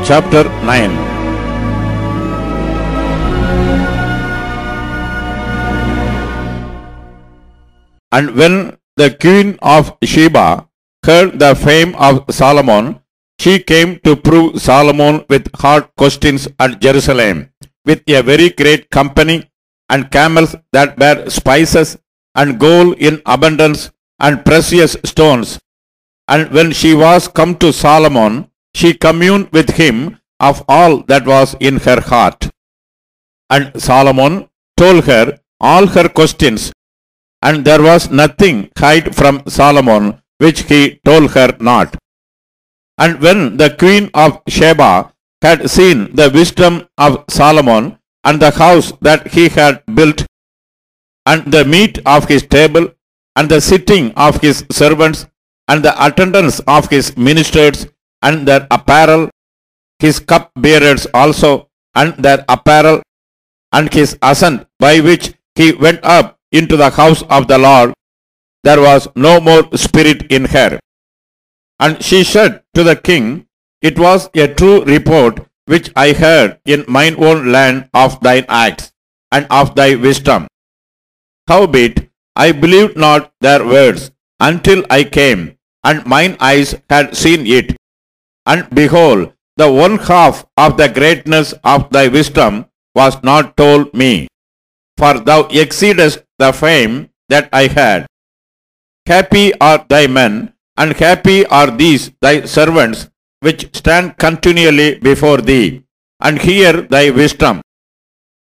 Chapter 9. And when the queen of Sheba heard the fame of Solomon, she came to prove Solomon with hard questions at Jerusalem, with a very great company, and camels that bear spices, and gold in abundance, and precious stones. And when she was come to Solomon, she communed with him of all that was in her heart. And Solomon told her all her questions, and there was nothing hid from Solomon which he told her not. And when the queen of Sheba had seen the wisdom of Solomon, and the house that he had built, and the meat of his table, and the sitting of his servants, and the attendance of his ministers, and their apparel, his cupbearers also, and their apparel, and his ascent by which he went up into the house of the Lord, there was no more spirit in her. And she said to the king, It was a true report which I heard in mine own land of thine acts, and of thy wisdom. Howbeit, I believed not their words until I came, and mine eyes had seen it. And behold, the one half of the greatness of thy wisdom was not told me, for thou exceedest the fame that I had. Happy are thy men, and happy are these thy servants, which stand continually before thee, and hear thy wisdom.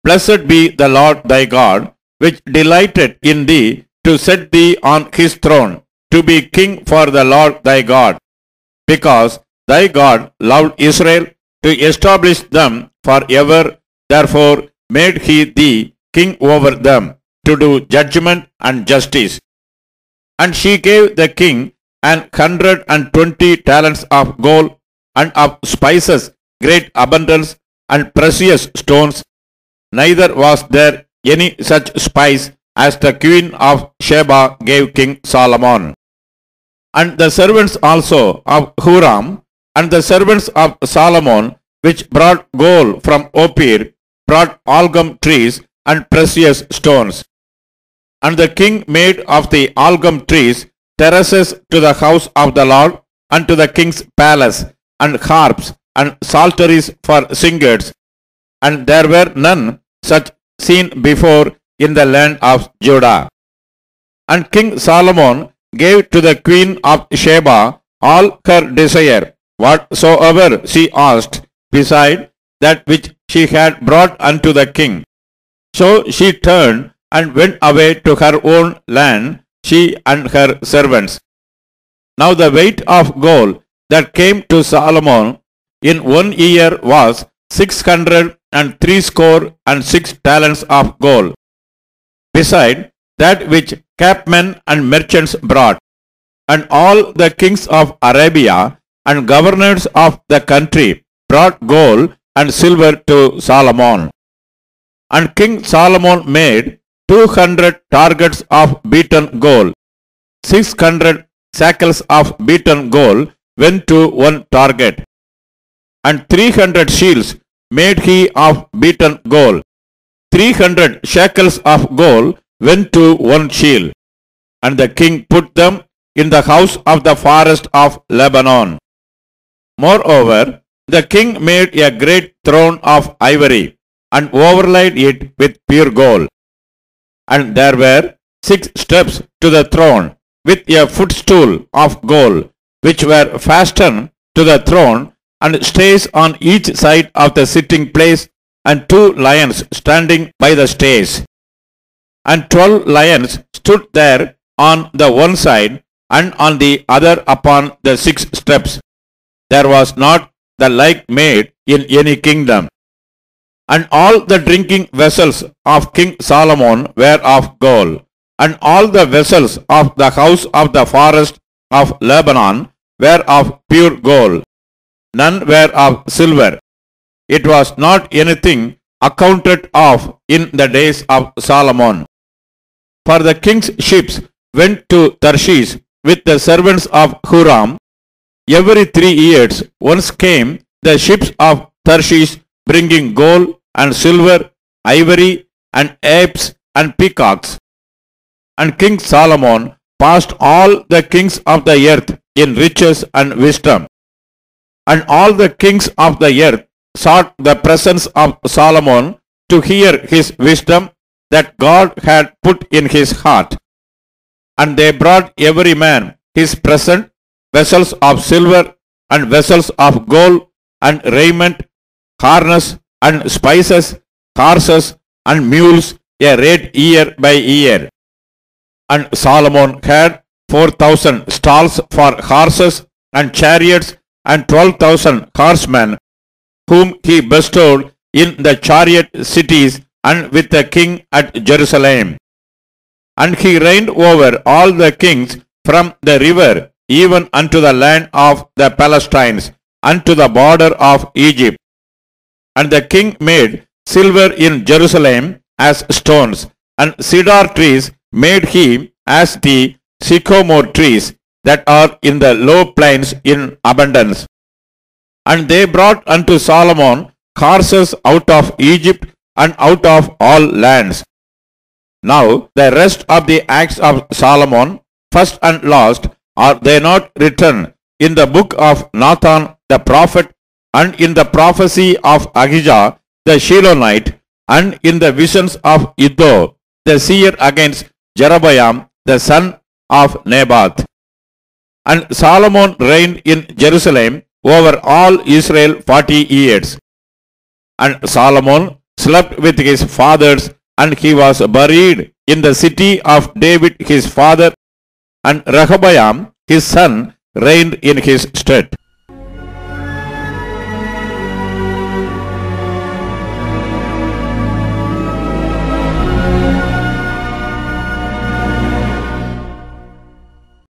Blessed be the Lord thy God, which delighted in thee to set thee on his throne, to be king for the Lord thy God, because thy God loved Israel to establish them forever. Therefore made he thee king over them, to do judgment and justice. And she gave the king 120 talents of gold, and of spices great abundance, and precious stones. Neither was there any such spice as the queen of Sheba gave King Solomon. And the servants also of Huram, and the servants of Solomon, which brought gold from Ophir, brought algum trees and precious stones. And the king made of the algum trees terraces to the house of the Lord, and to the king's palace, and harps and psalteries for singers, and there were none such seen before in the land of Judah. And King Solomon gave to the queen of Sheba all her desire, whatsoever she asked, beside that which she had brought unto the king. So she turned and went away to her own land, she and her servants. Now the weight of gold that came to Solomon in 1 year was 666 talents of gold, beside that which capmen and merchants brought. And all the kings of Arabia and governors of the country brought gold and silver to Solomon. And King Solomon made 200 targets of beaten gold. 600 shekels of beaten gold went to one target. And 300 shields made he of beaten gold. 300 shekels of gold went to one shield. And the king put them in the house of the forest of Lebanon. Moreover, the king made a great throne of ivory, and overlaid it with pure gold. And there were 6 steps to the throne, with a footstool of gold, which were fastened to the throne, and stays on each side of the sitting place, and 2 lions standing by the stays. And 12 lions stood there on the one side, and on the other upon the 6 steps. There was not the like made in any kingdom. And all the drinking vessels of King Solomon were of gold, and all the vessels of the house of the forest of Lebanon were of pure gold. None were of silver. It was not anything accounted of in the days of Solomon. For the king's ships went to Tarshish with the servants of Huram. Every 3 years once came the ships of Tarshish bringing gold and silver, ivory and apes and peacocks. And King Solomon passed all the kings of the earth in riches and wisdom. And all the kings of the earth sought the presence of Solomon to hear his wisdom that God had put in his heart. And they brought every man his present, vessels of silver and vessels of gold and raiment, harness and spices, horses and mules, a rate year by year. And Solomon had 4,000 stalls for horses and chariots and 12,000 horsemen, whom he bestowed in the chariot cities and with the king at Jerusalem. And he reigned over all the kings from the river even unto the land of the Palestines, unto the border of Egypt. And the king made silver in Jerusalem as stones, and cedar trees made he as the sycamore trees that are in the low plains in abundance. And they brought unto Solomon horses out of Egypt and out of all lands. Now the rest of the acts of Solomon, first and last, are they not written in the book of Nathan the prophet, and in the prophecy of Ahijah the Shilonite, and in the visions of Iddo the seer against Jeroboam the son of Nebat? And Solomon reigned in Jerusalem over all Israel 40 years. And Solomon slept with his fathers, and he was buried in the city of David his father, and Rehoboam his son reigned in his stead.